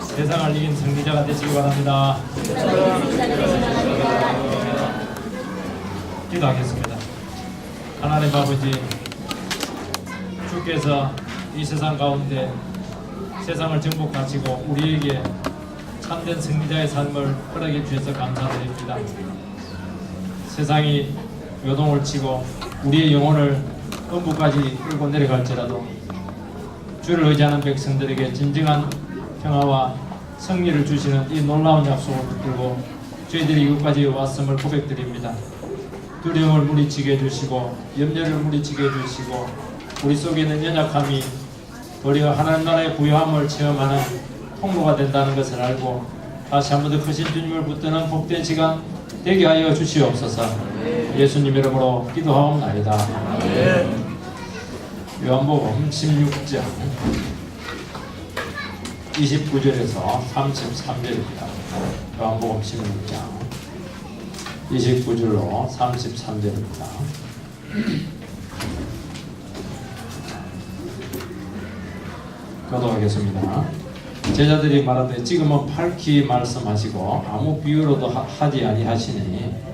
세상을 이긴 승리자가 되시기 바랍니다. 기도하겠습니다. 하나님 아버지, 주께서 이 세상 가운데 세상을 정복하시고 우리에게 참된 승리자의 삶을 허락해 주셔서 감사드립니다. 세상이 요동을 치고 우리의 영혼을 음부까지 끌고 내려갈지라도 주를 의지하는 백성들에게 진정한 평화와 승리를 주시는 이 놀라운 약속을 붙들고 저희들이 이곳까지 왔음을 고백드립니다. 두려움을 물리치게 해주시고 염려를 물리치게 해주시고 우리 속에 있는 연약함이 도리어 하나님 나라의 부요함을 체험하는 통로가 된다는 것을 알고 다시 한 번 더 크신 주님을 붙드는 복된 시간 되게 하여 주시옵소서. 예수님 이름으로 기도하옵나이다. 요한복음 16장 29절에서 33절입니다. 요한복음 16장 29절로 33절입니다. 교도하겠습니다. 제자들이 말하되 지금은 밝히 말씀하시고 아무 비유로도 하지 아니하시니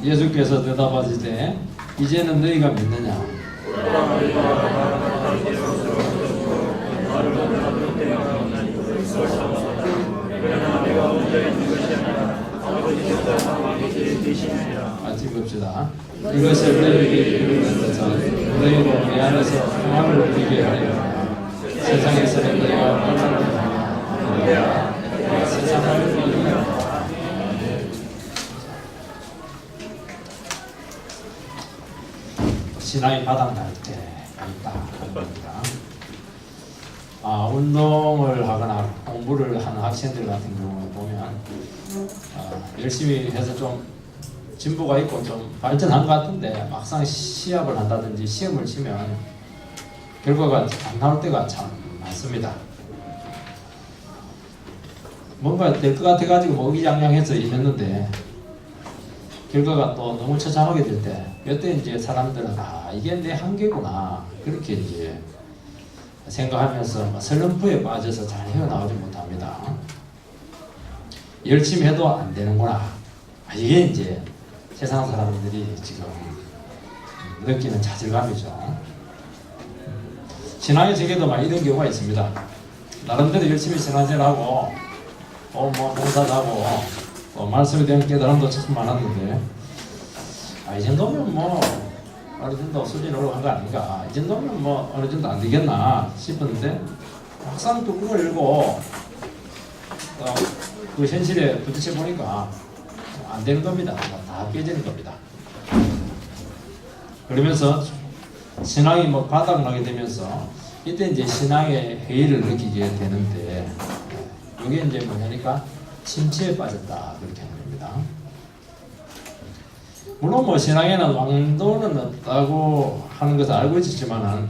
예수께서 대답하시되 이제는 너희가 믿느냐? 같이 봅시다. 이것을 너희에게 이루는 것은 너희로 내 안에서 평화를 누리게 하려 세상에서는 너희가 평화를 누리라 세상을 누리라. 신앙이 바닥날 때 있다 하는 겁니다. 운동을 하거나 공부를 하는 학생들 같은 경우에 보면 열심히 해서 좀 진보가 있고 좀 발전한 것 같은데 막상 시합을 한다든지 시험을 치면 결과가 안 나올 때가 참 많습니다. 뭔가 될 것 같아가지고 의기양양해서 임했는데 결과가 또 너무 처참하게 될 때, 이때 이제 사람들은 이게 내 한계구나 그렇게 이제 생각하면서 슬럼프에 빠져서 잘 헤어나오지 못합니다. 열심히 해도 안 되는구나. 이게 이제 세상 사람들이 지금 느끼는 좌절감이죠. 신앙의 세계도 막 이런 경우가 있습니다. 나름대로 열심히 신앙생활하고 봉사도 하고 말씀에 대한 깨달음도 참 많았는데 이 정도면 어느 정도 수준이 올라간 거 아닌가, 이 정도면 어느 정도 안 되겠나 싶었는데 막상 뚜껑을 열고 그 현실에 부딪혀 보니까 안 되는 겁니다. 다 깨지는 겁니다. 그러면서 신앙이 바닥나게 되면서 이때 이제 신앙의 회의를 느끼게 되는데 이게 이제 뭐냐니까 침체에 빠졌다 그렇게 하는 겁니다. 물론 신앙에는 왕도는 없다고 하는 것을 알고 있었지만은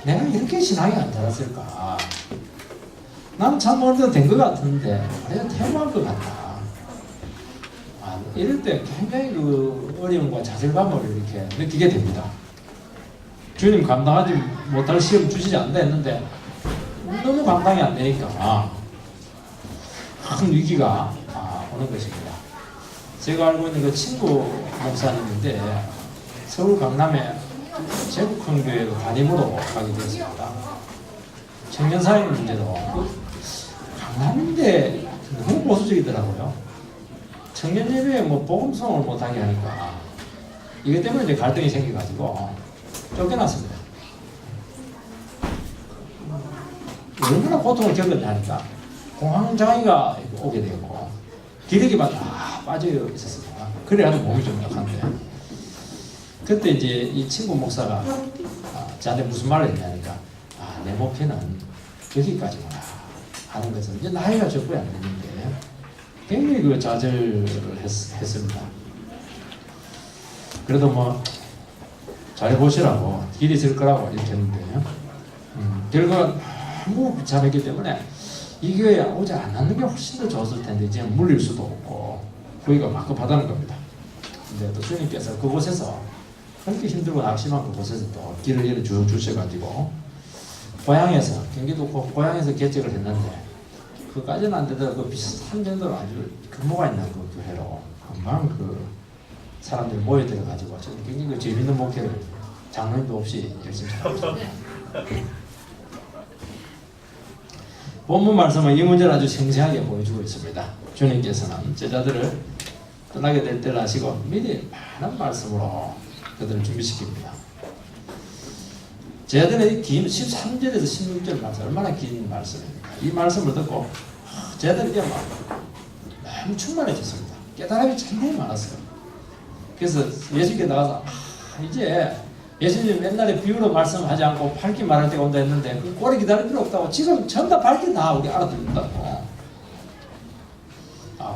내가 이렇게 신앙이 안 자랐을까? 나는 참 어느 정도 된 것 같은데 내가 퇴보할 것 같다. 이럴 때 굉장히 그 어려움과 좌절감을 이렇게 느끼게 됩니다. 주님 감당하지 못할 시험 주시지 않는다 했는데 너무 감당이 안 되니까 큰 위기가 오는 것입니다. 제가 알고 있는 그 친구 목사님인데 서울 강남에 제국헌교회로 담임으로 가게 되었습니다. 청년사회 문제로 강남인데 너무 보수적이더라고요. 청년 예배에 복음성을 못하게 하니까 이것 때문에 이제 갈등이 생겨가지고 쫓겨났습니다. 얼마나 고통을 겪었냐 하니까 공황장애가 오게 되고 기력이 막 빠져 있었습니다. 그래가지고 몸이 좀 약한데 그때 이제 이 친구 목사가 저한테 무슨 말을 했냐니까 내 목표는 여기까지구나 하는 것은 이제 나이가 적고야 안 되는데 굉장히 그 좌절을 했습니다. 그래도 잘해보시라고 길이 있을 거라고 이렇게 했는데 결과가 너무 비참했기 때문에 이 교회에 오지 않는 게 훨씬 더 좋았을 텐데 이제 물릴 수도 없고 거기가 막급하다는 겁니다. 근데 또 주님께서 그곳에서 그렇게 힘들고 낙심한 그곳에서 또 길을 이어 주셔가지고 고향에서 경기도 고향에서 개척을 했는데 그까지는 안 되더라도 그 비슷한 정도로 아주 규모가 있는 그 교회로 금방 그 사람들이 모여들어가지고 굉장히 그 재밌는 목회를 장로님도 없이 열심히 하고 있습니다. 본문 말씀은 이 문제를 아주 생생하게 보여주고 있습니다. 주님께서는 제자들을 떠나게 될 때를 아시고 미리 많은 말씀으로 그들을 준비시킵니다. 제자들의 긴 13절에서 16절 말씀 얼마나 긴 말씀입니까? 이 말씀을 듣고 제자들이 이제 너무 충만해졌습니다. 깨달음이 굉장히 많았어요. 그래서 예수님께 나가서 이제 예수님 옛날에 비유로 말씀하지 않고 밝게 말할 때가 온다 했는데 그 오래 기다릴 필요 없다고 지금 전부 다 밝게 다 우리 알아듣는다고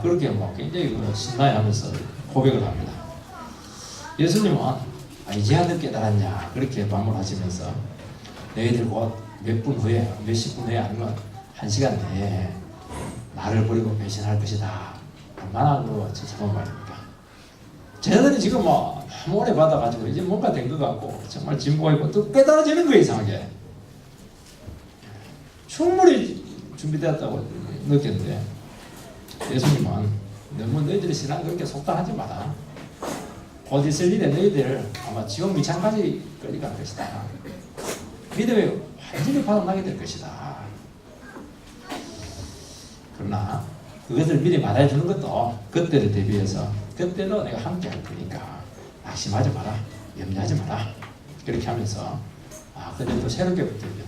그렇게 굉장히 신나해하면서 고백을 합니다. 예수님은 이제야 늦게 깨달았냐 그렇게 반문하시면서 너희들 곧 몇 분 후에 몇십 분 후에 아니면 1시간 내에 나를 버리고 배신할 것이다. 얼마나 처참한 말입니까? 제자들이 지금 너무 오래 받아가지고 이제 뭔가 된 것 같고 정말 진보가 있고 또 깨달아지는 거예요. 이상하게 충분히 준비되었다고 느꼈는데 예수님은 너무 너희들의 신앙 그렇게 속단하지 마라. 곧 있을 일에 너희들 아마 지옥 미창까지 끌려갈 것이다. 믿음이 완전히 바닥나게 될 것이다. 그러나 그것을 미리 말해주는 것도 그때를 대비해서 그때도 내가 함께 할 테니까 낙심하지 마라. 염려하지 마라. 그렇게 하면서 그때 또 새롭게 붙들면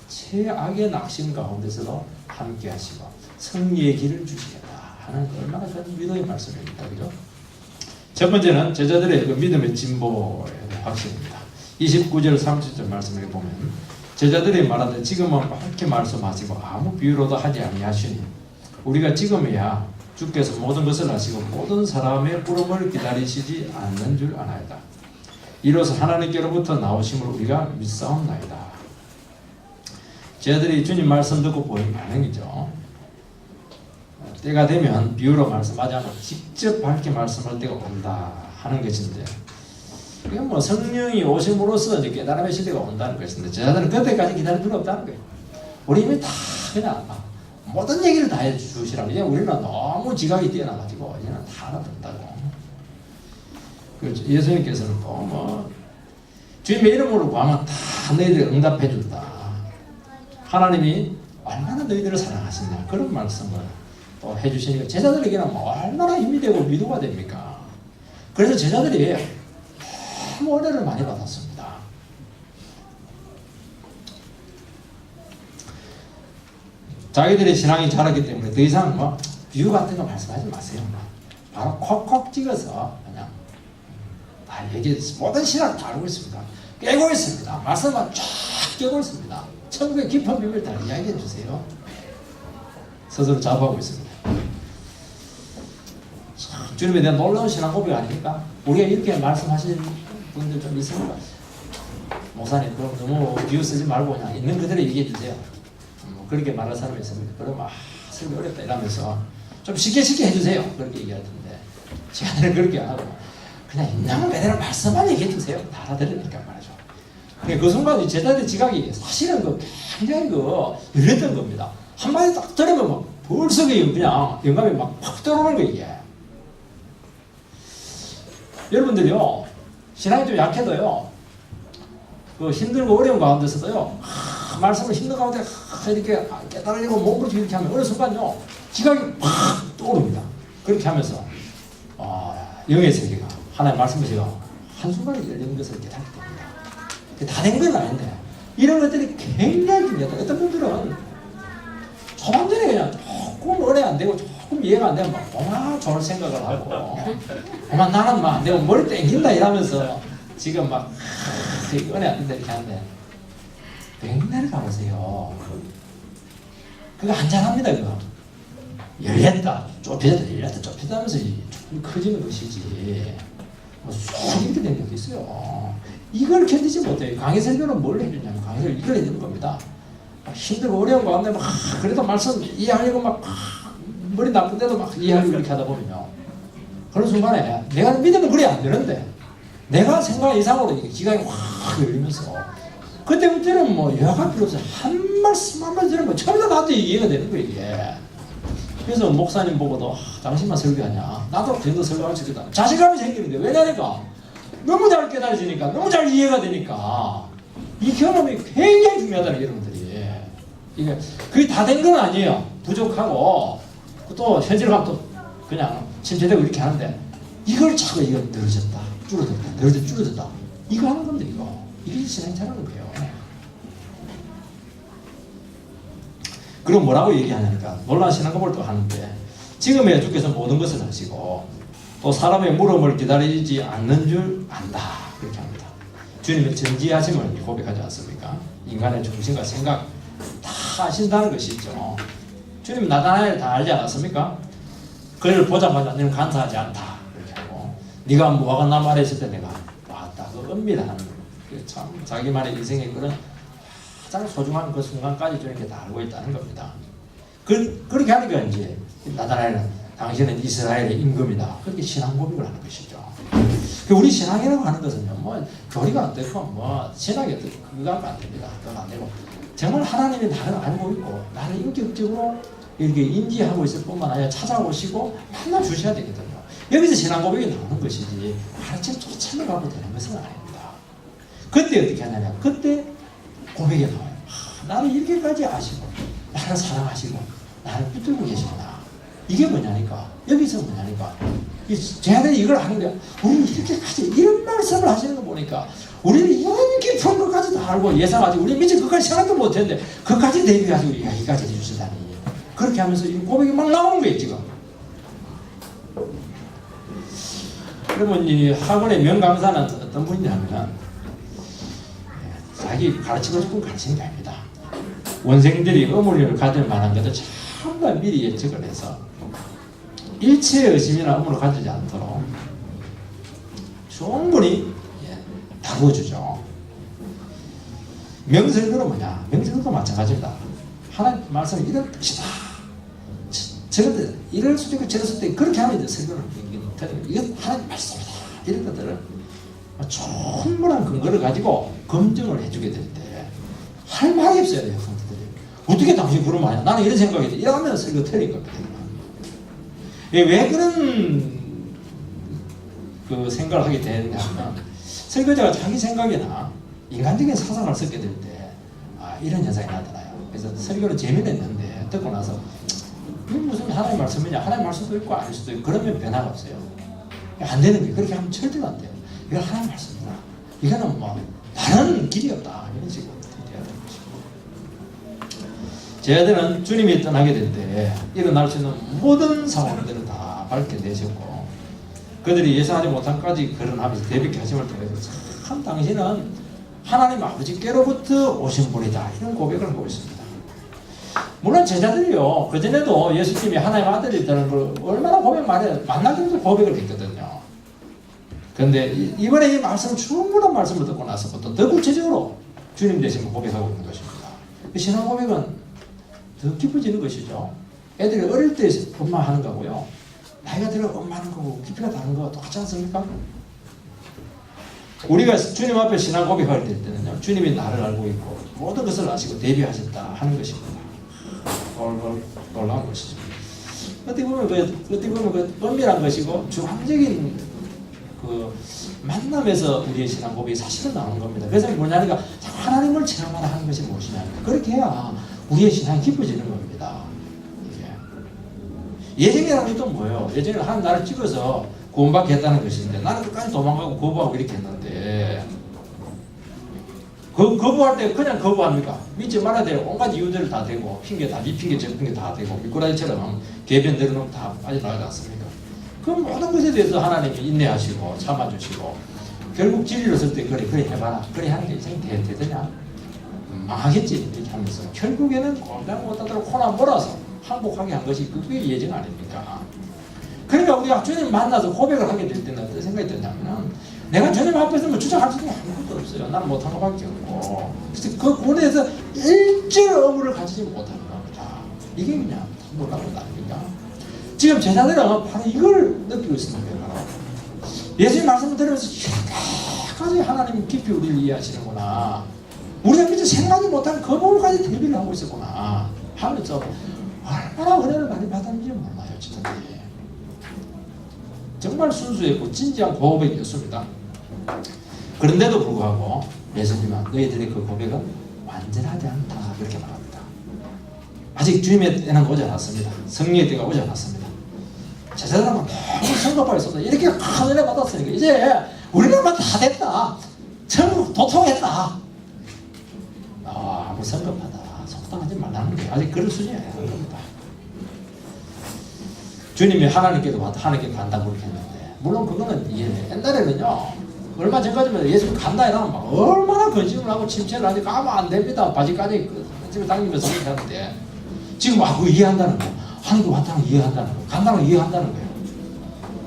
최악의 낙심 가운데서도 함께 하시고 승리의 길을 주시겠다 하는 얼마나 큰 믿음의 말씀입니다. 그죠? 첫 번째는 제자들의 그 믿음의 진보의 확신입니다. 29절 30절 말씀을 보면 제자들이 말하되 지금은 밝게 말씀하시고 아무 비유로도 하지 아니하시니 우리가 지금이야 주께서 모든 것을 아시고 모든 사람의 부름을 기다리시지 않는 줄 아나이다. 이로써 하나님께로부터 나오심을 우리가 믿사옵나이다. 제자들이 주님 말씀 듣고 보인 반응이죠. 때가 되면 비유로 말씀하지 않고 직접 밝게 말씀할 때가 온다 하는 것인데 이건 성령이 오심으로써 이제 깨달음의 시대가 온다는 것인데 제자들은 그때까지 기다릴 필요 없다는 거예요. 우리 이미 다 그냥 모든 얘기를 다 해주시라고. 이제 우리는 너무 지각이 뛰어나가지고 이제는 다 알아듣는다고. 그렇죠. 예수님께서는 또 주님의 이름으로 구하면 다 너희들 응답해 준다. 하나님이 얼마나 너희들을 사랑하시냐 그런 말씀을 또 해주시니까 제자들에게는 얼마나 힘이 되고 위로가 됩니까? 그래서 제자들이 너무 은혜를 많이 받았습니다. 자기들의 신앙이 자랐기 때문에 더 이상 비유 같은 거 말씀하지 마세요. 바로 콕콕 찍어서 그냥 다 얘기해서 모든 신앙을 다 알고 있습니다. 깨고 있습니다. 말씀만 쫙 깨고 있습니다. 천국의 깊은 비밀 다 이야기해 주세요. 스스로 자부하고 있습니다. 주님에 대한 놀라운 신앙 고백 아닙니까? 우리가 이렇게 말씀하시는 분들 좀 있습니다. 목사님 그럼 너무 비유 쓰지 말고 그냥 있는 그대로 얘기해 주세요. 그렇게 말할 사람이 있습니다. 그럼 설교 어렵다 이러면서 좀 쉽게 해주세요. 그렇게 얘기하던데 제가 그렇게 안 하고 그냥 있는 그대로 말씀만 얘기해 주세요. 다 알아들으니까 말이죠. 그 순간 제자들의 지각이 사실은 굉장히 열렸던 겁니다. 한마디 딱 들으면 벌써 그냥 영감이 확 들어오는 거예요. 이게. 여러분들이요 신앙이 좀 약해도요 힘들고 어려운 가운데서도요 말씀을 힘든 가운데 이렇게 깨달으려고 몸으로 이렇게 하면 어느 순간요 지각이 팍 떠오릅니다. 그렇게 하면서 영의 세계가 하나의 말씀이세요 한순간에 열리는 것을 깨닫게 됩니다. 다 된 건 아닌데 이런 것들이 굉장히 중요하다. 어떤 분들은 초반전에 그냥 조금 은혜 안 되고 조금 이해가 안 되면 좋을 생각을 하고 나는 안 되고 머리 땡긴다 이러면서 지금 은혜 안 된다 이렇게 하는데 백내를 가보세요. 그거 한잔합니다. 그거 열렸다 좁혀졌다 열렸다 좁혀졌다 하면서 조금 커지는 것이지 쏙 이렇게 된 적이 있어요. 이걸 견디지 못해요. 강의 설교는 뭘 해주냐면 강의 설교 이걸 해주는 겁니다. 힘들고 어려운 거 같네. 막 그래도 말씀 이해하려고 막 머리 나쁜데도 막 이해하려고 이렇게 하다 보면요. 그런 순간에 내가 믿으면 그래 안 되는데 내가 생각 이상으로 이게 기강이 확 열리면서 그때부터는 뭐 요약할 필요 없어요. 한 말씀 한 말씀 들으면 전부 다 나한테 이해가 되는 거예요 이게. 그래서 목사님 보고도 당신만 설교하냐? 나도 그 정도 설교할 수 있겠다. 자신감이 생기는데 왜냐니까 너무 잘 깨달아지니까 너무 잘 이해가 되니까 이 경험이 굉장히 중요하다는 여러분들이. 이게 그게 다 된 건 아니에요. 부족하고 또 현실감 또 그냥 침체되고 이렇게 하는데 이걸 자꾸 이거 늘어졌다 줄어들다 늘어졌다 줄어들다 이거 하는 건데 이게 신앙자라는 거예요. 그럼 뭐라고 얘기하냐니까 놀라운 신앙고백을 또 하는데 지금의 주께서 모든 것을 하시고 또 사람의 물음을 기다리지 않는 줄 안다 그렇게 합니다. 주님의 전지하심을 고백하지 않습니까? 인간의 중심과 생각 다 아신다는 것이죠. 주님 나타나야 다 알지 않았습니까? 그를 보자마자 너는 간사하지 않다 그렇게 하고 네가 무화과 나무 아래 있을 때 내가 왔다. 그 은밀한 참 자기만의 인생의 그런 가장 소중한 그 순간까지 주님께 다 알고 있다는 겁니다. 그렇게 하니까 이제 나타나는 당신은 이스라엘의 임금이다. 그렇게 신앙 고백을 하는 것이죠. 우리 신앙이라고 하는 것은요, 뭐 교리가 안 되고 뭐 신학이 어떻게 그거가 안 됩니다. 그건 안 되고 정말 하나님이 나를 알고 있고 나를 인격적으로 이렇게 인지하고 있을 뿐만 아니라 찾아오시고 만나 주셔야 되거든요. 여기서 신앙 고백이 나오는 것이지 가르쳐 쫓아내가고 되는 것은 아닙니다. 그때 어떻게 하냐면 그때 고백이 나와요. 나를 이렇게까지 아시고 나를 사랑하시고 나를 붙들고 계시구나. 이게 뭐냐니까 여기서 뭐냐니까 쟤네들이 이걸 하는데 우리는 이렇게까지 이런 말씀을 하시는 거 보니까 우리는 이런 깊은 것까지 다 알고 예상하지 우리 미처 그까지 생각도 못했는데 그까지 대비하시고 여기까지 해주시다니 그렇게 하면서 이 고백이 막 나오는 거예요 지금. 그러면 이 학원의 명강사는 어떤 분이냐면 자기 가르치고 싶은 가르치는 게 아닙니다. 원생들이 의문을 가질 만한 것을 전부 다 미리 예측을 해서 일체의 의심이나 의문을 가지지 않도록 충분히 다루어주죠. 명설교는 뭐냐? 명설교도 마찬가지입니다. 하나님 말씀이 이런 뜻이다. 저것들 이럴 수도 있고 저럴 수도 있고 그렇게 하면 이제 설교를 이건 하나님 말씀이다. 이런 것들을 충분한 근거를 가지고 검증을 해주게 될 때 할 말이 없어야 돼요. 성도들이 어떻게 당신 그런 말이야? 나는 이런 생각이 돼. 이러면 설교 틀린 거거든요. 왜 그런 그 생각을 하게 되느냐면 설교자가 자기 생각이나 인간적인 사상을 섞게 될 때 이런 현상이 나타나요. 그래서 설교를 재미냈는데 듣고 나서 이게 무슨 하나님 말씀이냐? 하나님 말씀도 있고 아닐 수도 있고 그러면 변화가 없어요. 안 되는 거예요. 그렇게 하면 절대로 안 돼요. 이건 하나님 말씀이다. 이거는 뭐 다른 길이 없다. 이런 식으로 돼야 되는 것이고. 저희들은 주님이 떠나게 될 때 일어날 수 있는 모든 상황들을 다 밝혀내셨고 그들이 예상하지 못한까지 거론하면서 대비케 하심을 통해서 참 당신은 하나님 아버지께로부터 오신 분이다. 이런 고백을 하고 있습니다. 물론 제자들이요. 그전에도 예수님이 하나님 아들이 있다는 걸 얼마나 고백 많이 만나기도 고백을 했거든요. 그런데 이번에 이 말씀 충분한 말씀을 듣고 나서부터 더 구체적으로 주님 되심을 고백하고 있는 것입니다. 신앙 고백은 더 깊어지는 것이죠. 애들이 어릴 때 엄마 하는 거고요. 나이가 들어 엄마 하는 거고 깊이가 다른 거 똑같지 않습니까? 우리가 주님 앞에 신앙 고백할 때는요. 주님이 나를 알고 있고 모든 것을 아시고 대비하셨다 하는 것입니다. 놀라운 것이죠. 어떻게 보면 그 은밀한 것이고 중앙적인 그 만남에서 우리의 신앙 고백이 사실은 나오는 겁니다. 그래서 뭐냐니까 하나님을 체험하라 하는 것이 무엇이냐. 그렇게 해야 우리의 신앙이 깊어지는 겁니다. 예정이라는 것도 뭐예요? 예정은 하나님 나를 찍어서 구원받게 했다는 것인데 나는 끝까지 도망가고 거부하고 이렇게 했는데 거부할 때 그냥 거부합니까? 믿지 말아야 돼요. 온갖 이유들을 다 대고 핑계 다 이 핑계 저 핑계 다 대고 미꾸라지처럼 개변 내려놓으면 다 빠져나가지 않습니까? 그 모든 것에 대해서 하나님이 인내하시고 참아주시고 결국 진리를 쓸 때 그래 해봐라. 그래 하는 게 인생이 되느냐? 망하겠지 이렇게 하면서 결국에는 꼴랑 못하도록 코나 몰아서 항복하게 한 것이 그게 예정 아닙니까? 그러니까 우리가 주님 만나서 고백을 하게 될 때는 어떤 생각이 드냐면 내가 주님 앞에서 뭐 주장할 수 있는 게 아무것도 없어요. 나는 못한 것밖에 없고. 그래서 그 고뇌에서 일절 의무를 가지지 못하는 겁니다. 이게 그냥 놀라운 것 아닙니까? 지금 제자들은 바로 이걸 느끼고 있습니다. 예수님 말씀을 들으면서 이렇게까지 하나님 깊이 우리를 이해하시는구나. 우리가 미처 생각하지 못한 그 부분까지 대비를 하고 있었구나 하면서 얼마나 은혜를 많이 받았는지 몰라요. 진짜. 정말 순수했고 진지한 고백이었습니다. 그런데도 불구하고 예수님은 너희들의 그 고백은 완전하지 않다 그렇게 말합니다. 아직 주님의 때는 오지 않았습니다. 성령의 때가 오지 않았습니다. 제자들은 너무 성급하게 있어서 이렇게 큰 은혜 받았으니까 이제 우리들만 다 됐다. 천국 도통했다. 아무 성급하다. 속당하지 말라는 게 아직 그럴 수준이 아닌 겁니다. 주님이 하나님께도 하나님께 간다고 그렇게 했는데 물론 그거는 이해해. 옛날에는요 얼마 전까지만 예수님 간다 이러면 막 얼마나 거짓을 하고 침체를 하니까 가면 안 됩니다. 바지까지 집에 당기면서 그렇게 하는데 지금 그거 이해한다는 거예요. 하나님께 왔다는 걸 이해한다는 거예요. 간다는 걸 이해한다는 거예요.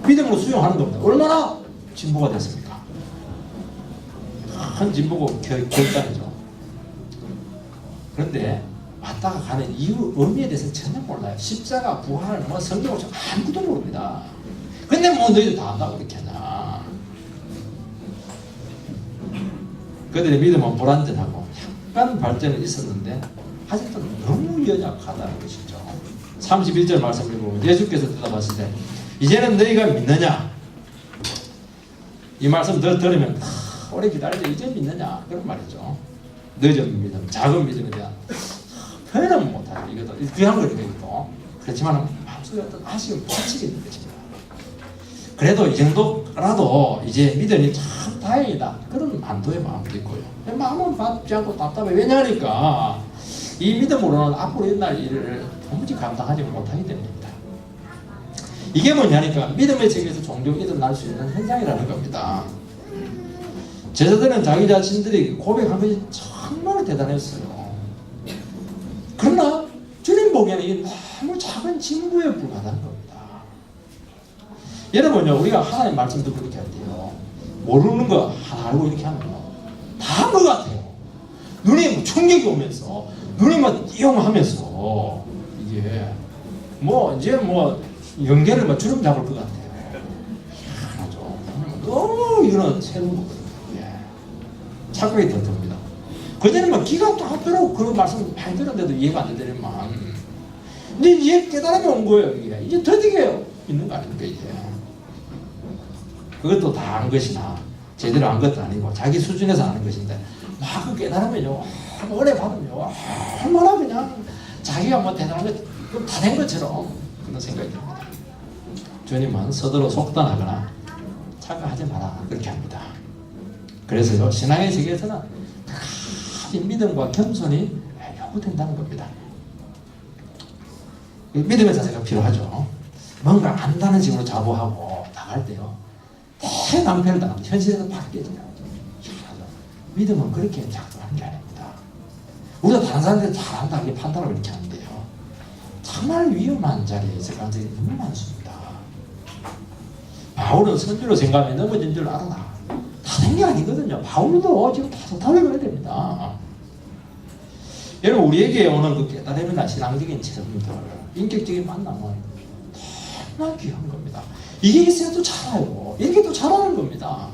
믿음으로 수용하는 겁니다. 얼마나 진보가 됐습니까? 큰 진보고 결단이죠. 그런데 왔다가 가는 이유 의미에 대해서 전혀 몰라요. 십자가 부활 뭐 성경 아무것도 모릅니다. 근데 뭐 너희들 다 안다고 그렇게 하냐. 그들의 믿음은 불완전하고 약간 발전은 있었는데 아직도 너무 연약하다는 것이죠. 31절 말씀을 보면 예수께서 대답하실 때 이제는 너희가 믿느냐. 이 말씀 들으면 오래 기다리자 이제 믿느냐 그런 말이죠. 늦은 믿음, 작은 믿음에 대한 표현은 못하죠. 이것도 귀한 거니까 이것도. 그렇지만 마음속에 어떤 아쉬운 반칙이 있는 것입니다. 그래도 이 정도라도 이제 믿으니 참 다행이다. 그런 안도의 마음도 있고요. 마음은 받지 않고 답답해. 왜냐하니까 이 믿음으로는 앞으로 일어날 일을 도무지 감당하지 못하게 됩니다. 이게 뭐냐니까 믿음의 세계에서 종종 일어날 수 있는 현상이라는 겁니다. 제자들은 자기 자신들이 고백한 것이 정말 대단했어요. 그러나 주님 보기에는 이게 너무 작은 진부에 불과하다는 겁니다. 여러분요, 우리가 하나님 말씀 듣고 이렇게 할때요, 모르는 거 하나 알고 이렇게 하면 다 한 것 같아요. 눈에 충격이 오면서 눈이 막 띄용하면서 이게 뭐 이제 뭐 연계를 막 주름 잡을 것 같아요. 희한하죠. 너무 이런 새로운 거거든요. 착각이 더 듭니다. 그전에는 막 기가 막히도록 그 말씀 많이 들었는데도 이해가 안 되더니만 근데 이제 깨달음이 온 거예요. 이게 이제 드디어 있는 거 아닙니까 이제. 그것도 다 안 것이나 제대로 안 것도 아니고 자기 수준에서 아는 것인데 막 그 깨달으면요 오래 받으면요 얼마나 그냥 자기가 뭐 대단한 것 다 된 것처럼 그런 생각이 듭니다. 주님은 서두로 속단하거나 착각하지 마라 그렇게 합니다. 그래서요 신앙의 세계에서는 큰 믿음과 겸손이 요구된다는 겁니다. 믿음의 자세가 필요하죠. 뭔가 안다는 식으로 자부하고 나갈 때요 대낭패를 당합니다. 현실에서 바로 깨져요. 믿음은 그렇게 작동하는 게 아닙니다. 우리가 다른 사람들 잘한다 이렇게 판단을 이렇게 하는데요 정말 위험한 자리에 있을 가능성이 너무 많습니다. 바울은 선주로 생각하면 넘어진 줄 알아나 다 된 게 아니거든요. 바울도 지금 계속 달려가야 됩니다. 여러분 우리에게 오는 그 깨달음이나 신앙적인 체험들 인격적인 만남은 정말 귀한 겁니다. 이게 있어야 또 자라요. 이렇게 또 자라는 겁니다.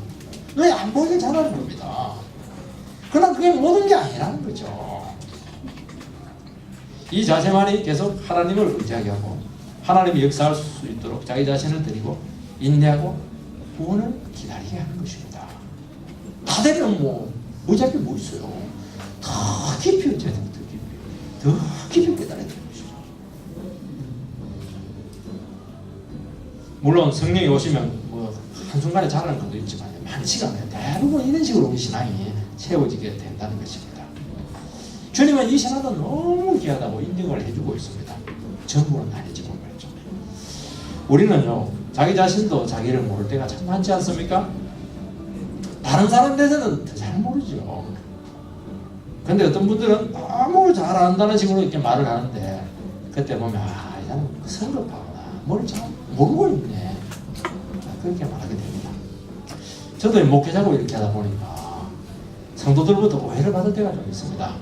왜 안 보이게 자라는 겁니다. 그러나 그게 모든 게 아니라는 거죠. 이 자세만이 계속 하나님을 의지하게 하고 하나님이 역사할 수 있도록 자기 자신을 드리고 인내하고 구원을 기다리게 하는 것입니다. 다 되면 뭐 의지할 게 뭐 있어요. 더 깊이 의지해야 됩니다. 더 깊이 깨달아야 되는 것이죠. 물론 성령이 오시면 뭐 한순간에 자라는 것도 있지만 많지가 않아요. 대부분 이런 식으로 우리 신앙이 채워지게 된다는 것입니다. 주님은 이 신앙도 너무 귀하다고 인정을 해주고 있습니다. 전부는 아니지만 말이죠. 우리는요 자기 자신도 자기를 모를 때가 참 많지 않습니까? 다른 사람들에서는 더 잘 모르죠. 근데 어떤 분들은 너무 잘 안다는 식으로 이렇게 말을 하는데 그때 보면 아 이 사람 성급하구나 뭘 잘 모르고 있네 그렇게 말하게 됩니다. 저도 목회자고 이렇게 하다 보니까 성도들부터 오해를 받을 때가 좀 있습니다.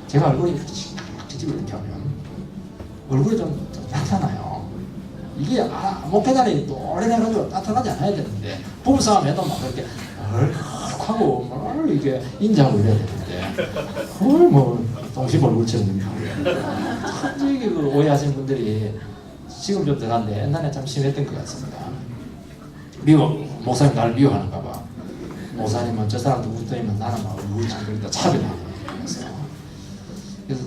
제가 얼굴이 이렇게 뒤집어 이렇게 하면 얼굴이 좀 나타나요. 이게 목회자는 노래해가지고 나타나지 않아야 되는데 부부싸움 해도 막 이렇게 얼컥하고 뭘 이게 인자하고 이래야 되는데 그걸 뭐 동심 얼굴처럼 이렇게 하고 이게 그 오해하시는 분들이 지금 좀 덜한데 옛날에 참 심했던 것 같습니다. 목사님 나를 미워하는가 봐. 목사님은 저 사람도 웃더니만 나는 막 우울증 걸리다 차별하네. 그래서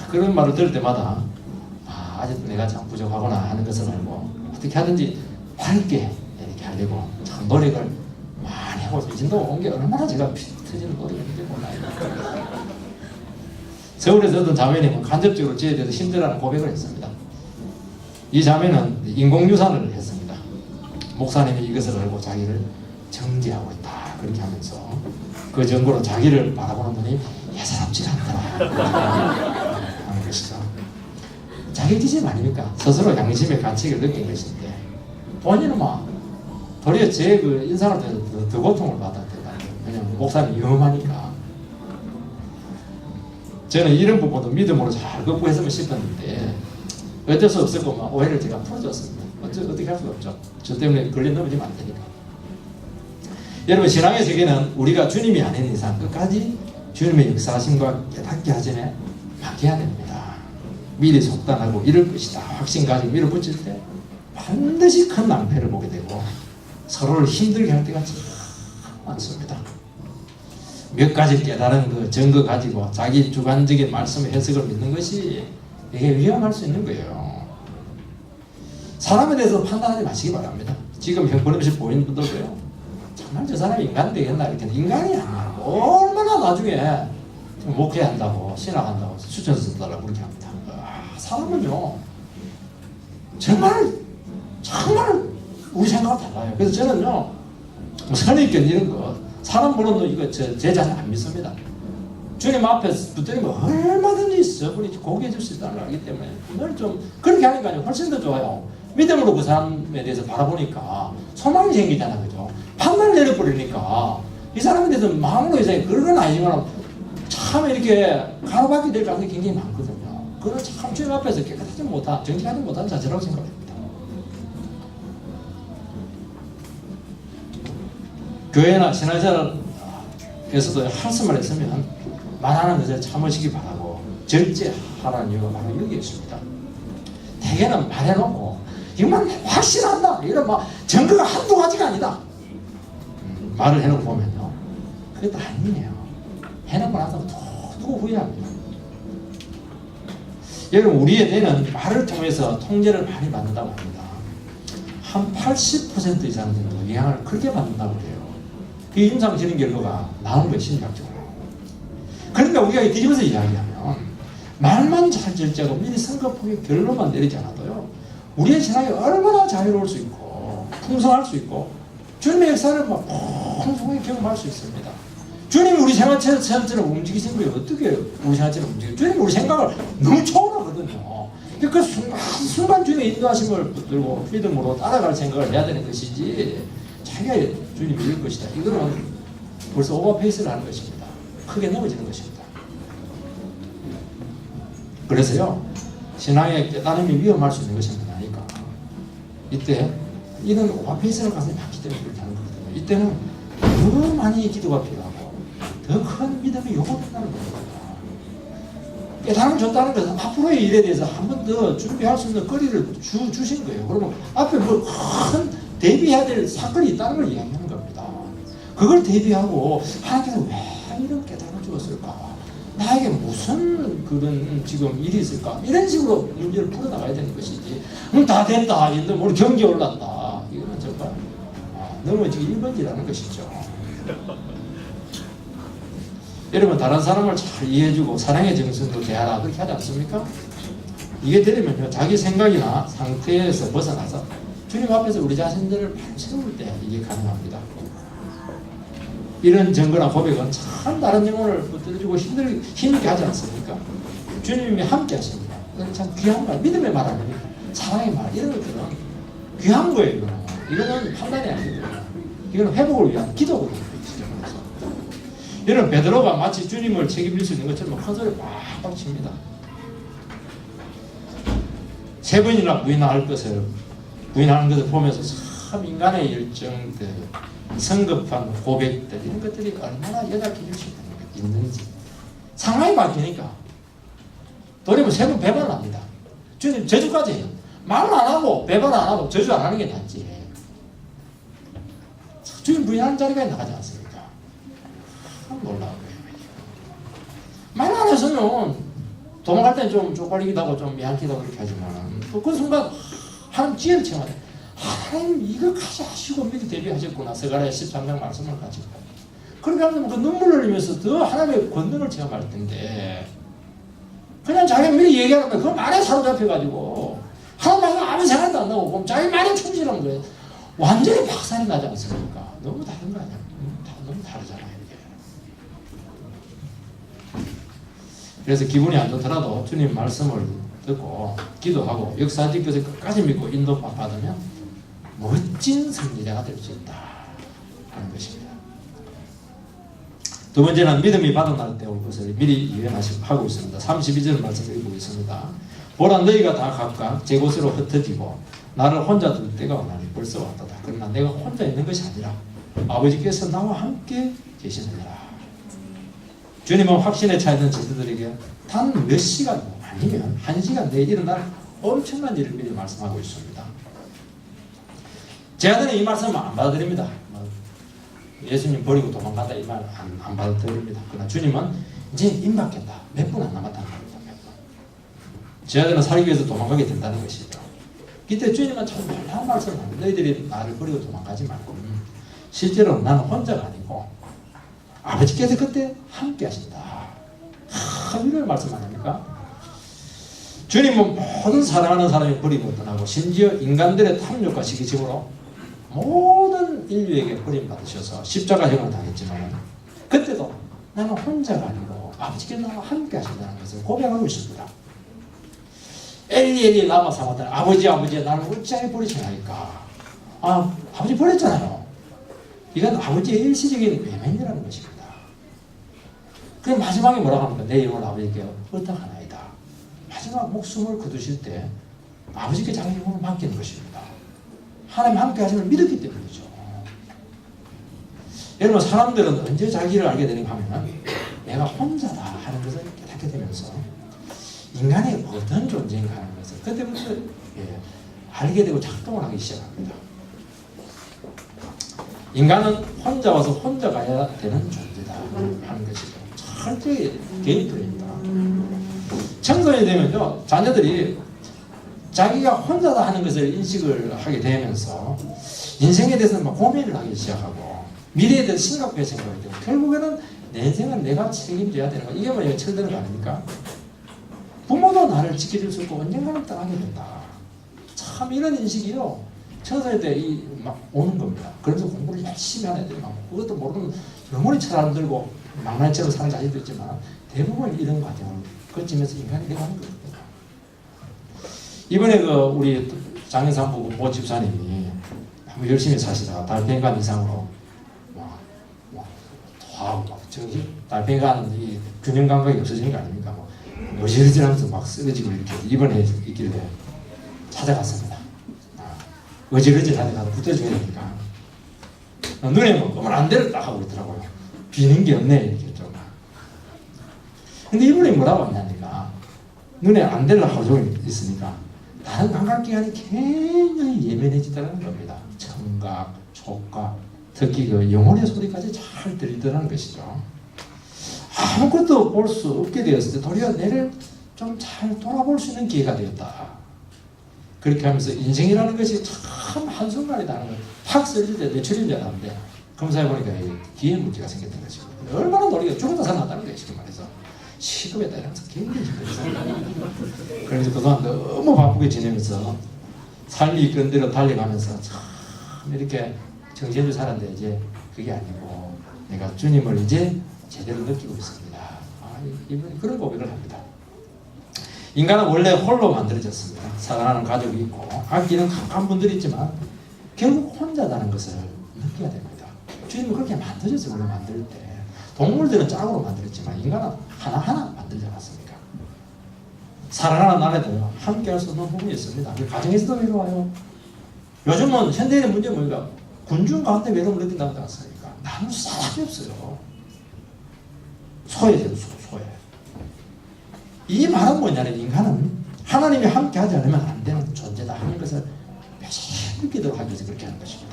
그런 말을 들을 때마다 아직도 내가 참 부족하구나 하는 것을 알고 어떻게 하든지 밝게 이렇게 하려고 참 노력을 많이 하고 있어요. 이 정도 온 게 얼마나 제가 피 터지는 노력인지 몰라요. 서울에서 어떤 자매님은 간접적으로 저에 대해서 힘들어하는 고백을 했습니다. 이 자매는 인공유산을 했습니다. 목사님이 이것을 알고 자기를 정죄하고 있다 그렇게 하면서 그 정보로 자기를 바라보는 분이 예사롭지 않더라 하는 것이죠. 자기 기심 아닙니까? 스스로 양심의 가책을 느낀 것인데 본인은 막 도리어 제 그 인상을 더 고통을 받았대요. 왜냐면 목사님이 위험하니까. 저는 이런 부분도 믿음으로 잘 극복했으면 싶었는데 어쩔 수 없었고 막 오해를 제가 풀어줬습니다. 어떻게 할 수가 없죠. 저 때문에 걸려 넘어지면 안 되니까. 여러분 신앙의 세계는 우리가 주님이 아닌 이상 끝까지 주님의 역사하심과 깨닫게 하전에 맡겨야 됩니다. 미리 속단하고 이럴 것이다 확신 가지고 밀어붙일 때 반드시 큰 낭패를 보게 되고 서로를 힘들게 할 때가 참 많습니다. 몇 가지 깨달은 그 증거 가지고 자기 주관적인 말씀의 해석을 믿는 것이 되게 위험할 수 있는 거예요. 사람에 대해서 판단하지 마시기 바랍니다. 지금 형편없이 보이는 분들도요. 정말 저 사람이 인간 되겠나 이렇게 인간이 아니야. 얼마나 나중에 목회한다고 신학한다고 추천서 써달라고 그렇게 합니다. 사람은요 정말 우리 생각과 달라요. 그래서 저는요 선입견 이런 거 사람 보는 이거 제 자신 안 믿습니다. 주님 앞에 붙들리면 얼마든지 저분이 고개 해줄 수 있다는 걸 알기 때문에 늘 좀 그렇게 하니까요 훨씬 더 좋아요. 믿음으로 그 사람에 대해서 바라보니까 소망이 생기잖아, 그죠? 판단을 내려버리니까 이 사람에 대해서 마음으로 이제 그런 건 아니지만 참 이렇게 가로막히 될 가능성이 굉장히 많거든요. 그걸 참 주님 앞에서 깨끗하지 못한, 정직하지 못한 자체라고 생각합니다. 교회나 신앙생활에서도 할수만 했으면 말하는 것을 참으시기 바라고 절제하라는 이유가 바로 여기 있습니다. 대개는 말해놓고 이만 확신한다 이런 막 증거가 한두 가지가 아니다 말을 해놓고 보면요 그것도 아니에요. 해놓고 나서 두고 후회합니다. 여러분 우리의 뇌는 말을 통해서 통제를 많이 받는다고 합니다. 한 80% 이상 정도 영향을 크게 받는다고 해요. 그 임상실험 결과가 나온 거예요. 심리학적으로. 그러니까 우리가 뒤집어서 이야기하면 말만 잘 절제하고 미리 성급하게 결론만 내리지 않아도요 우리의 신앙이 얼마나 자유로울 수 있고 풍성할 수 있고 주님의 역사를 막 풍성하게 경험할 수 있습니다. 주님이 우리 생활처럼 움직이신 거예요. 어떻게 우리 생활처럼 움직여요? 주님이 우리 생각을 너무 초월하거든요. 그 순간 주님의 인도하심을 붙들고 믿음으로 따라갈 생각을 해야 되는 것이지 자기가 주님 믿을 것이다. 이거는 벌써 오버페이스를 하는 것입니다. 크게 넘어지는 것입니다. 그래서요 신앙의 깨달음이 위험할 수 있는 것입니다. 그러니까 이때 이런 오버페이스를 가서 많기 때문에 그렇게 하는 거거든요. 이때는 더 많이 기도가 필요하고 더 큰 믿음이 요구된다는 겁니다. 깨달음 줬다는 것은 앞으로의 일에 대해서 한 번 더 준비할 수 있는 거리를 주신 거예요. 그러면 앞에 뭐 큰 대비해야 될 사건이 있다는 걸 이야기하는 겁니다. 그걸 대비하고 하나님께서 왜 이런 깨달음을 주었을까? 나에게 무슨 그런 지금 일이 있을까? 이런 식으로 문제를 풀어나가야 되는 것이지. 다 됐다. 이제 뭐 경기 올랐다. 이거는 정말 넘어지기 1번지라는 것이죠. 여러분 다른 사람을 잘 이해해주고 사랑의 정신으로 대하라 그렇게 하지 않습니까? 이게 되려면요 자기 생각이나 상태에서 벗어나서 주님 앞에서 우리 자신들을 바로 세울 때 이게 가능합니다. 이런 증거나 고백은 참 다른 영혼을 붙들어주고 힘있게 하지 않습니까? 주님이 함께 하십니다. 참 귀한 말, 믿음의 말 아닙니까? 사랑의 말, 이런 것들은 귀한 거예요. 이거는 판단이 아니거든요. 이거는 회복을 위한 기도거든요. 그래서 이런 베드로가 마치 주님을 책임질 수 있는 것처럼 큰 소리 빡빡 칩니다. 3번이나 부인할 것을 부인하는 것을 보면서 참 인간의 열정들, 성급한 고백들 이런 것들이 얼마나 여자 기질 수 있는지 상황이 바뀌니까 돌이면 3번 배반을 합니다. 주님 저주까지 해요. 말을 안 하고 배반 안 하고 저주 안 하는 게 낫지. 주님 부인하는 자리가 나가지 않습니까? 참 놀라워요. 말 안 해서는 도망갈 때는 좀 쪽팔리기도 하고 좀 미안하기도 하고 그렇게 하지만 또 그 순간 하나님 지혜를 체험하네. 하나님 이거까지 하시고 미리 대비하셨구나. 스가랴 13장 말씀을 가지고 그렇게 하면 그 눈물 흘리면서 더 하나님의 권능을 체험할 텐데 그냥 자기가 미리 얘기하는 거야. 그 말에 사로잡혀가지고 하나님은 아무 생각도 안 나고 그럼 자기 말에 충실한 거예요. 완전히 박살이 나지 않습니까? 너무 다른 거 아니야? 너무 다르잖아요. 이게. 그래서 기분이 안 좋더라도 주님 말씀을 듣고 기도하고 역사하실 것을 끝까지 믿고 인도 받으면 멋진 승리자가 될 수 있다 하는 것입니다. 두 번째는 믿음이 바닥날 때 올 것을 미리 예언하고 있습니다. 32절 말씀을 읽어보겠습니다. 보라 너희가 다 각각 제 곳으로 흩어지고 나를 혼자 둘 때가 오나니 벌써 왔도다. 그러나 내가 혼자 있는 것이 아니라 아버지께서 나와 함께 계시느니라. 주님은 확신에 차 있는 제자들에게 단 몇 시간 아니면 1시간 내에 일어날 엄청난 일을 미리 말씀하고 있습니다. 제자들은 이 말씀을 안 받아들입니다. 예수님 버리고 도망간다 이 말 안 받아들입니다. 그러나 주님은 이제 임박했다. 몇 분 안 남았다는 겁니다. 몇 분. 제자들은 살기 위해서 도망가게 된다는 것이죠. 그때 주님은 참 놀라운 말씀을 합니다. 너희들이 나를 버리고 도망가지 말고 실제로 나는 혼자가 아니고 아버지께서 그때 함께 하신다. 이런 말씀 아닙니까? 주님은 모든 사랑하는 사람이 버리고 떠나고 심지어 인간들의 탐욕과 시기심으로 모든 인류에게 버림받으셔서 십자가형을 당했지만 그때도 나는 혼자가 아니고 아버지께서 나와 함께 하신다는 것을 고백하고 있습니다. 엘리 엘리 라마 사마다니 아버지 나를 어찌하여 버리시나이까. 아버지 버렸잖아요. 이건 아버지의 일시적인 외면이라는 것입니다. 그 마지막에 뭐라고 합니까? 내 영혼을 아버지께 부탁하나이다. 마지막 목숨을 거두실 때 아버지께 자기 영혼을 맡기는 것입니다. 하나님 함께 하심을 믿었기 때문이죠. 여러분 사람들은 언제 자기를 알게 되는가 하면 내가 혼자다 하는 것을 깨닫게 되면서 인간이 어떤 존재인가 하는 것을 그때부터 알게 되고 작동을 하기 시작합니다. 인간은 혼자 와서 혼자 가야 되는 존재다 하는 것이죠. 철저히 개인주의입니다. 청소년이 되면요 자녀들이 자기가 혼자다 하는 것을 인식을 하게 되면서 인생에 대해서 막 고민을 하기 시작하고 미래에 대해서 심각하게 생각하게 되고 결국에는 내 인생은 내가 책임져야 되는 거 이게 뭐예요? 철드는 거 아닙니까? 부모도 나를 지켜줄 수 없고 언젠가는 떠나게 된다. 참 이런 인식이요 청소년 때 막 오는 겁니다. 그래서 공부를 열심히 하는 애들이 많고 그것도 모르는 영원히 철안 들고 망나니처럼 사는 자식도 있지만 대부분 이런 과정을 거치면서 인간이 되어가는 겁니다. 이번에 우리 장인상 부부 모 집사님이 너무 열심히 사시다가 달팽이관 이상으로 토하고 정신 달팽이관 이 균형 감각이 없어지는 거 아닙니까? 어지러지하면서 막 쓰러지고 이렇게 입원해 있길래 찾아갔습니다. 어지러지하게 가서 붙어줘야 되니까 눈에 검은 안대를 딱 하고 있더라고요. 비는 게 없네 이렇게 좀. 근데 이분이 뭐라고 하냐니까 눈에 안대를 하고 종일 있으니까 다른 감각기관이 굉장히 예민해지더라는 겁니다. 청각, 촉각, 특히 그 영혼의 소리까지 잘 들리더라는 것이죠. 아무것도 볼 수 없게 되었을 때 도리어 내를 좀 잘 돌아볼 수 있는 기회가 되었다. 그렇게 하면서 인생이라는 것이 참 한순간이다 하는 걸 팍 쓰러질 때 뇌출인 줄 알았는데 검사해보니까 기회 문제가 생겼던 것이고 얼마나 놀리게 죽었다 살아났다는 거예요. 쉽게 말해서 시급에다 이러면서 굉장히 힘들었어요. 그래서 그동안 너무 바쁘게 지내면서 삶이 이끈 대로 달려가면서 참 이렇게 정신을 살았는데 이제 그게 아니고 내가 주님을 이제 제대로 느끼고 있습니다. 이분이 그런 고백을 합니다. 인간은 원래 홀로 만들어졌습니다. 사랑하는 가족이 있고 아끼는 가까운 분들이 있지만 결국 혼자다는 것을 느껴야 됩니다. 주님은 그렇게 만들었어요. 원래 만들 때 동물들은 짝으로 만들었지만 인간은 하나하나 만들지 않았습니까? 사랑하는 나라도 함께 할 수 없는 부분이 있습니다. 가정에서도 외로워요. 요즘은 현대인의 문제는 뭐니까 군중 가운데 외로움을 느낀다고 하지 않습니까? 나눌 사람이 없어요. 소외돼요. 소외. 이 말은 뭐냐면 인간은 하나님이 함께 하지 않으면 안 되는 존재다 하는 것을 매일 믿도록 하기 위해서 그렇게 하는 것입니다.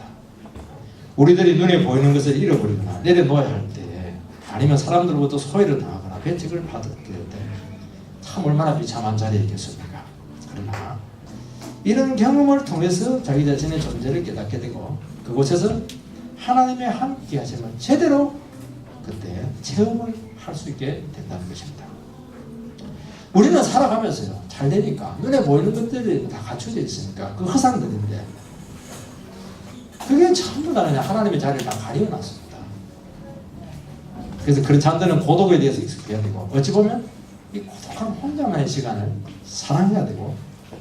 우리들이 눈에 보이는 것을 잃어버리거나 내려놓아야 할 때, 아니면 사람들로부터 소외를 당하거나 배척을 받을 때 참 얼마나 비참한 자리에 있겠습니까? 그러나 이런 경험을 통해서 자기 자신의 존재를 깨닫게 되고 그곳에서 하나님의 함께 하심을 제대로 그때 체험을 할 수 있게 된다는 것입니다. 우리는 살아가면서요, 잘 되니까 눈에 보이는 것들이 다 갖춰져 있으니까 그 허상들인데 그게 전부 다 그냥 하나님의 자리를 다 가리워놨습니다. 그래서 그런 자들은 고독에 대해서 익숙해야 되고, 어찌 보면 이 고독한 혼자만의 시간을 사랑해야 되고,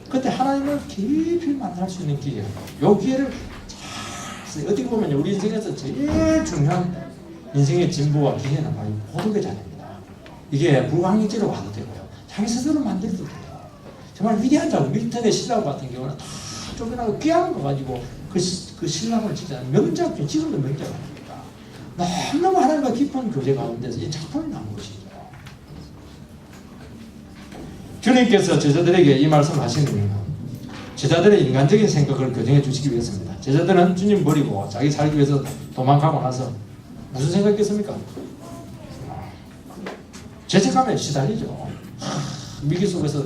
그때 하나님을 깊이 만날 수 있는 기회, 이 기회를 잘 어떻게 보면 우리 인생에서 제일 중요한 인생의 진보와 기회는 바로 고독의 자리입니다. 이게 불광일지로 와도 되고요, 자기 스스로 만들어도 돼요. 정말 위대한 자고 밀턴의 신랑 같은 경우는 다 쫓겨나고 귀한 거 가지고 그 신랑을 진짜 명작, 지금도 명작 아닙니까? 너무너무 하나님과 깊은 교제 가운데서 이 작품이 나온 것이죠. 주님께서 제자들에게 이 말씀을 하시는 이유는 제자들의 인간적인 생각을 교정해 주시기 위해서입니다. 제자들은 주님 버리고 자기 살기 위해서 도망가고 나서 무슨 생각했습니까? 죄책감에 시달리죠. 위기 속에서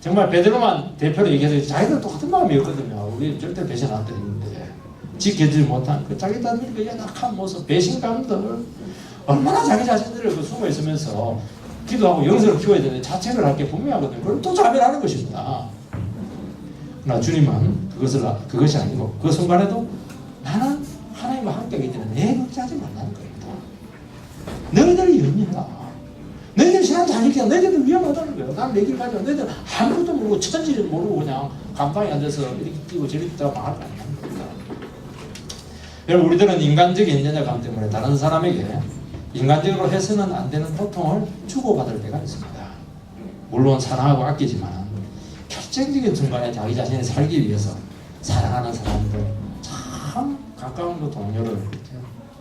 정말 베드로만 대표로 얘기해서 자기들 똑같은 마음이었거든요. 우리 절대 배신 안 드리는데 지켜주지 못한 그 자기들의 그 연약한 모습, 배신감들, 얼마나 자기 자신들을 그 숨어 있으면서 기도하고 영성을 키워야 되는데 자책을 할 게 분명하거든요. 그걸 또 자멸하는 것입니다. 그러나 주님은 그것이 아니고 그 순간에도 나는 하나님과 함께하기 때문에 내 걱정하지 말라는 겁니다. 너희들이 염려해라. 너희들 신앙 잘 지켜. 너희들은 위험하다는 거예요. 나는 내 길 가지고 너희들 아무것도 모르고 천지를 모르고 그냥 감당이 안 돼서 이렇게 뛰고 저렇게 뛰다가 망할 거 아니냐는 겁니다. 여러분, 우리들은 인간적인 연약감 때문에 다른 사람에게 인간적으로 해서는 안 되는 고통을 주고받을 때가 있습니다. 물론 사랑하고 아끼지만 결정적인 순간에 자기 자신이 살기 위해서 사랑하는 사람들, 참 가까운 그 동료를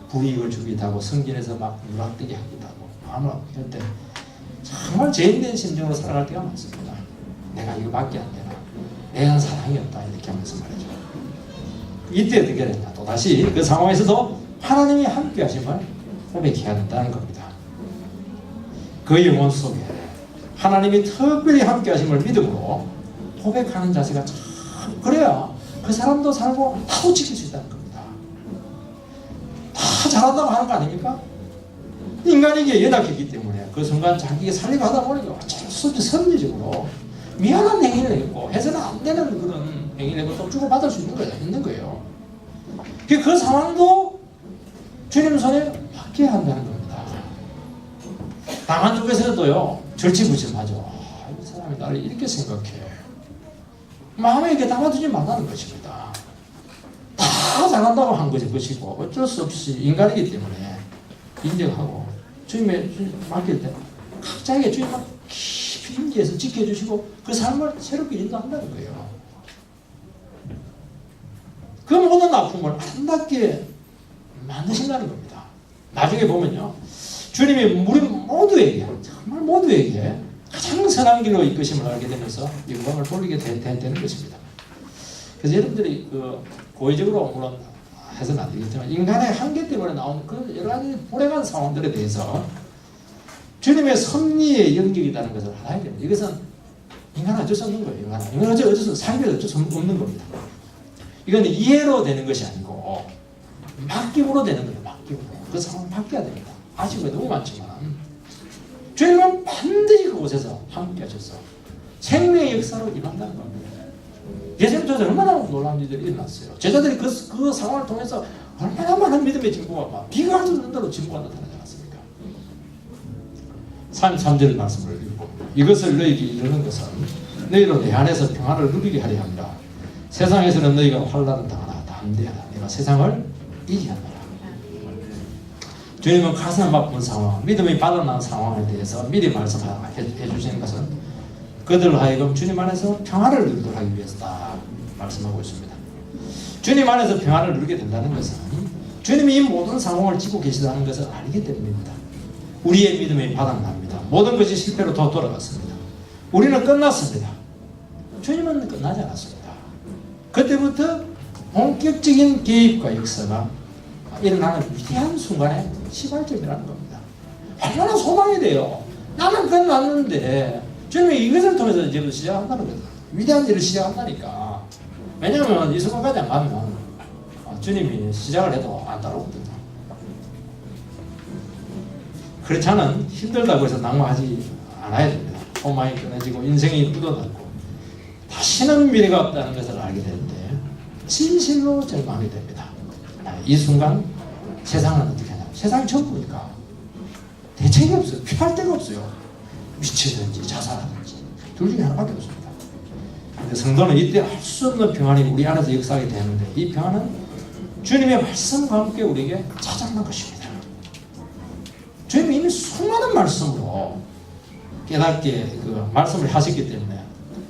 불이익을 주기도 하고 성질에서 막 누락되게 하기도 하고 마음을 아플 때 정말 죄인된 심정으로 살아갈 때가 많습니다. 내가 이거밖에 안 되나, 내한 사랑이 없다, 이렇게 하면서 말이죠. 이때 어떻게 되냐, 또다시 그 상황에서도 하나님이 함께 하심을 고백해야 된다는 겁니다. 그 영혼 속에 하나님이 특별히 함께 하심을 믿음으로 고백하는 자세가 참, 그래야 그 사람도 살고 나도 지킬 수 있다는 겁니다. 다 잘한다고 하는 거 아닙니까? 인간에게 연약했기 때문에 그 순간 자기가 살려고 하다 보니까 어쩔 수 없이 섭리적으로 미안한 행위를 했고 해서는 안 되는 그런 행위를 했고 또 주고받을 수 있는 거예요. 그 상황도 주님 손에 맡겨야 한다는 겁니다. 당한 쪽에서도요, 절치부심하죠. 이 사람이 나를 이렇게 생각해. 마음에 이렇게 담아두지 말라는 것입니다. 다 잘한다고 한 것이고 어쩔 수 없이 인간이기 때문에 인정하고 주님의 맡길 때 각자에게 주님만 깊이 임재해서 지켜주시고 그 삶을 새롭게 인도한다는 거예요. 그 모든 아픔을 아름답게 만드신다는 겁니다. 나중에 보면요, 주님이 우리 모두에게, 정말 모두에게 가장 선한 길로 이끄심을 알게 되면서 영광을 돌리게 되는 것입니다. 그래서 여러분들이 고의적으로 물론 해서는 안 되겠지만 인간의 한계 때문에 나오는 그 여러 가지 불행한 상황들에 대해서 주님의 섭리의 영역이라는 것을 알아야 됩니다. 이것은 인간은 어쩔 수 없는 거예요. 인간은 어쩔 수 삶에서 어쩔 수 없는 겁니다. 이건 이해로 되는 것이 아니고 맡김으로 되는 거예요. 맡김으로. 그 상황을 맡겨야 됩니다. 아쉬움이 너무 많지만 주님은 반드시 그곳에서 함께 하셔서 생명의 역사로 임한다는 겁니다. 예전부터 얼마나 놀라운 일들이 일어났어요. 제자들이 그 상황을 통해서 얼마나 많은 믿음의 진보가 비교할 수 없는 대로 진보가 나타나지 않았습니까? 33절 말씀을 읽고, 이것을 너희에게 이르는 것은 너희로 내 안에서 평안을 누리게 하려 합니다. 세상에서는 너희가 환난을 당하나 담대하라. 내가 세상을 이기하노라. 주님은 가슴 아픈 상황, 믿음이 바닥난 상황에 대해서 미리 말씀해 주시는 것은 그들 하여금 주님 안에서 평안을 누리도록 하기 위해서다 말씀하고 있습니다. 주님 안에서 평안을 누리게 된다는 것은 주님이 이 모든 상황을 짚고 계시다는 것을 알기 때문입니다. 우리의 믿음이 바닥납니다. 모든 것이 실패로 돌아갔습니다. 우리는 끝났습니다. 주님은 끝나지 않았습니다. 그때부터 본격적인 개입과 역사가 일어나는 위대한 순간의 시발점이라는 겁니다. 얼마나 소망이 돼요. 나는 끝났는데 주님이 이것을 통해서 이제 시작한다는 거죠. 위대한 일을 시작한다니까. 왜냐하면 이 순간까지 안 가면 주님이 시작을 해도 안 따라오거든요. 그렇지 않은 힘들다고 해서 낙마하지 않아야 됩니다. 소망이 끊어지고 인생이 묻어나고 다시는 미래가 없다는 것을 알게 되는데 진실로 절망이 됩니다. 이 순간 세상은 어떻게 하냐? 세상이 전부니까 대책이 없어요. 피할 데가 없어요. 미치든지 자살하든지 둘 중에 하나밖에 없습니다. 근데 성도는 이때 할 수 없는 평안이 우리 안에서 역사하게 되는데 이 평안은 주님의 말씀과 함께 우리에게 찾아오는 것입니다. 주님이 이미 수많은 말씀으로 깨닫게 그 말씀을 하셨기 때문에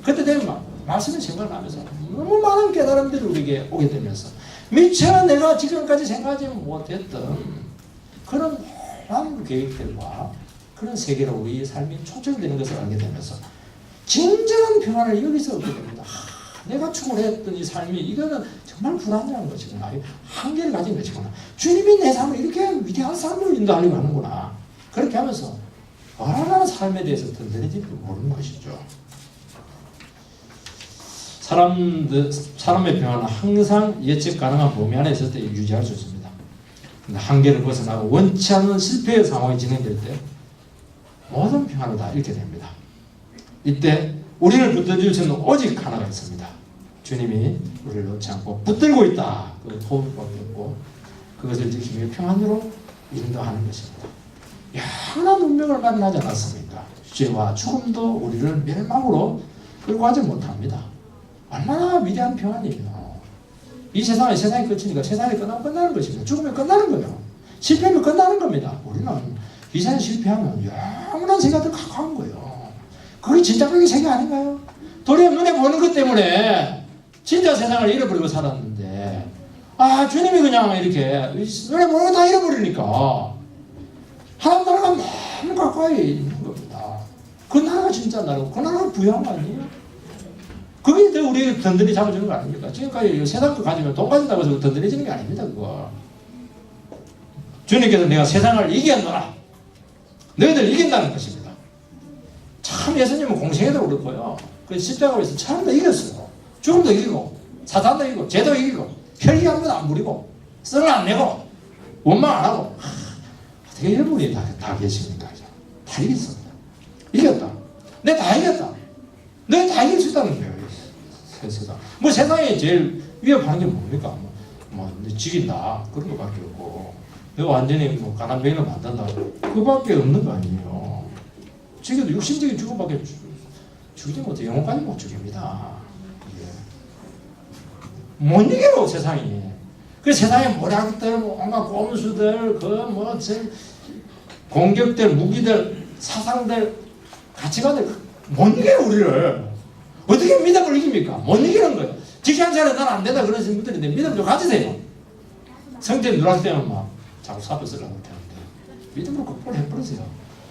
그때 되면 말씀이 생각나면서 너무 많은 깨달음들이 우리에게 오게 되면서 미처 내가 지금까지 생각하지 못했던 그런 놀라운 계획들과 그런 세계로 우리 삶이 초점되는 것을 알게 되면서 진정한 평안을 여기서 얻게 됩니다. 내가 추구했던 이 삶이 이거는 정말 불안정한 것이구나. 한계를 가진 것이구나. 주님이 내 삶을 이렇게 위대한 삶으로 인도하려고 하는구나. 그렇게 하면서 얼마나 삶에 대해서 든든해질지 모르는 것이죠. 사람의 평안은 항상 예측 가능한 범위 안에 있을 때 유지할 수 있습니다. 근데 한계를 벗어나고 원치 않는 실패의 상황이 진행될 때 모든 평안을 다 잃게 됩니다. 이때 우리를 붙들어 주는 오직 하나가 있습니다. 주님이 우리를 놓지 않고 붙들고 있다. 그 호흡밖에 없고 그것을 지키며 평안으로 인도하는 것입니다. 영원한 운명을 만나지 않았습니까? 죄와 죽음도 우리를 멸망으로 끌고 가지 못합니다. 얼마나 위대한 평안이에요. 이 세상이 끝이니까 세상이 끝나는 것입니다. 죽으면 끝나는 거예요. 실패하면 끝나는 겁니다. 우리는 이 세상에 실패하면 영원한 세계를 각오한 거예요. 그게 진짜 그게 세계 아닌가요? 도리어 눈에 보는 것 때문에 진짜 세상을 잃어버리고 살았는데 주님이 그냥 이렇게 눈에 보는 거 다 잃어버리니까 하나님 나라가 너무 가까이 있는 겁니다. 그 나라가 진짜 나라고 그 나라가 부유한 거 아니에요? 그게 더 우리 든든히 잡아주는 거 아닙니까? 지금까지 세상 거 가지면 돈 가진다고 해서 든든해지는 게 아닙니다. 그거. 주님께서 내가 세상을 이겼노라. 너희들 이긴다는 것입니다. 참 예수님은 공생애도 그렇고요. 그 십자가에서 참도 이겼어요. 죽음도 이기고 사탄도 이기고 죄도 이기고 혈기 한 번 안 부리고 썰을 안 내고 원망 안 하고 어떻게 이런 분이 다 계십니까? 다 이겼습니다. 이겼다. 내가 다 이겼다. 내가 다 이길 수 있다는 거예요. 세상. 뭐 세상에 제일 위협하는 게 뭡니까? 죽인다 그런 거밖에 없고 내가 완전히 가난뱅이로 만든다 그밖에 없는 거 아니에요. 죽여도 육신적인 죽음밖에 죽이지 못해 영혼까지 못 죽입니다. 못 이겨요 세상이. 그 세상에 모략들 온갖 꼼수들 공격들 무기들 사상들 가치관들 못 이겨요 우리를. 어떻게 믿음을 이깁니까? 못 이기는 거예요. 직장 생활은 난 안 된다 그런 분들인데 믿음 좀 가지세요. 성격이 누락되면 자꾸 사표 쓰려고 하는데 믿음으로 극복을 해버리세요.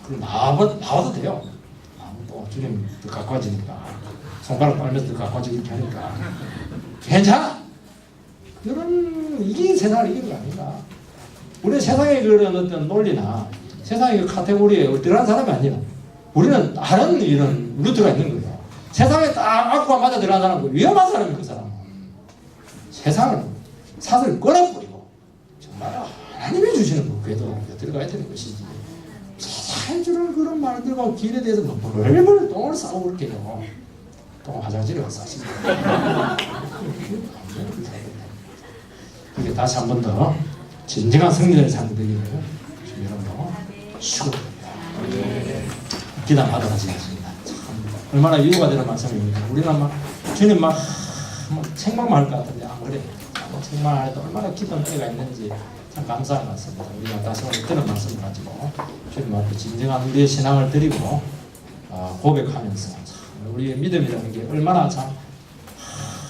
그럼 나와도 돼요. 또 주님 더 가까워지니까 손가락 빨면서 더 가까워지게 하니까 괜찮아. 이게 세상을 이기는 거 아닌가? 우리 세상의 그런 어떤 논리나 세상의 그 카테고리에 들어간 사람이 아니에요. 우리는 다른 이런 루트가 있는 거예요. 세상에 딱 악과 맞아 들어간 사람은 위험한 사람이에요. 그 사람은 세상을 사슬을 끊어버리고 정말 하나님이 주시는 그 궤도로 들어가야 되는 것이지 세상에 주는 그런 말들과 길에 대해서 벌벌 똥을 싸고 그렇게 해요. 똥 화장실에 가서 싸십니다. 이게 다시 한 번 더 진정한 승리를 상대기를 여러분 축원합니다. 기도하도록 하시겠습니다. 얼마나 위로가 되는 말씀입니다. 우리는 막 주님 막 생각만 할 것 같은데 안 그래. 생각만 해도 얼마나 깊은 은혜가 있는지 참 감사한 것 같습니다. 우리가 다시 오늘 그런 말씀을 가지고 주님 앞에 진정한 우리의 신앙을 드리고 고백하면서 참 우리의 믿음이라는 게 얼마나 참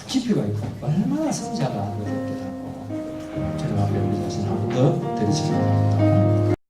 깊이가 있고 얼마나 성장하는 것을 깨닫고 주님 앞에 우리 자신 한 번 더 드리시기 바랍니다.